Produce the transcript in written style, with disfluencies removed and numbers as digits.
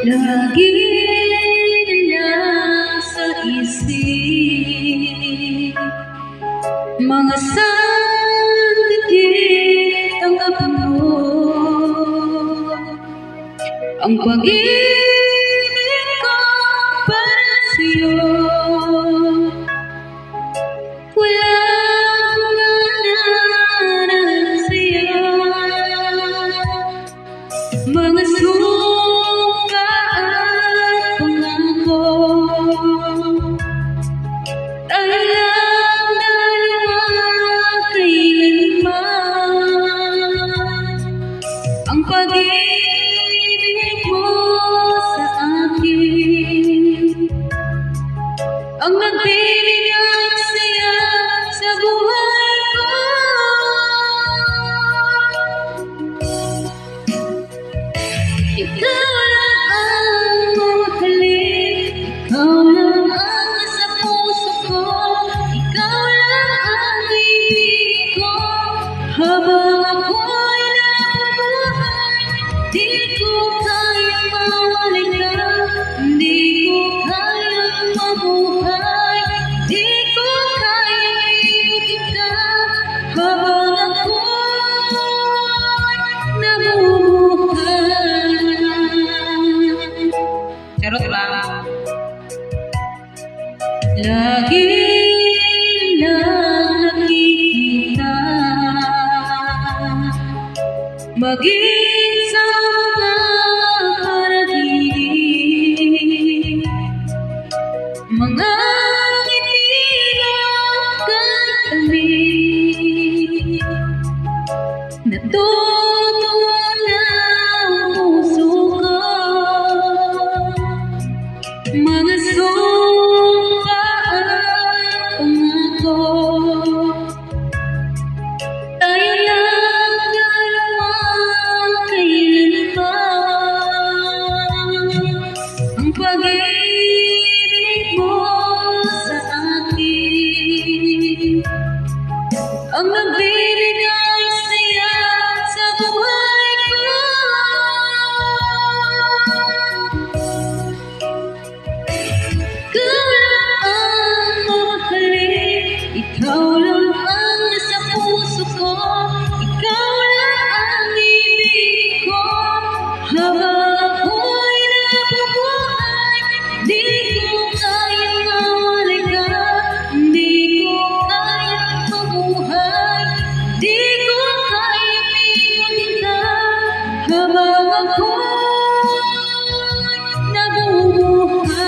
Lagi na sa isip mga sanditik tanggap mo ang pag-ibig ko para sa'yo. Walang mananang sa'yo mga suka at pangako. Tayo lang dalawa kailanman ang pag-ibig mo sa akin ang nagbibigay saya sa buhay ko. Ikaw lang ang mamahalin, ikaw lang ang nasa puso ko, ikaw lang ang ibig ko. Habang ako'y nabubuhay, di ko kayang mawalay ka, di ko kayang mabuhay, di ko kayang iutin ka. Habang ako'y nabubuhay. Charot lang. Lagi lang nakikita maging sa mga panaginip mga kaibigan kami natutuwa na ang puso ko mga sumpa at pangako. Tayo lang dalawa kailanman ang pag-ibig mo sa akin ang nagbibigay saya sa buhay ko. Ikaw lang ang mamahalin, ikaw lang ang nasa puso ko, ikaw lang ang ibig ko. Habang ako'y nabubuhay, di ko kayang mawalay ka, di ko kayang mabuhay, di ko kayang iutin ka. Habang ako'y nabubuhay.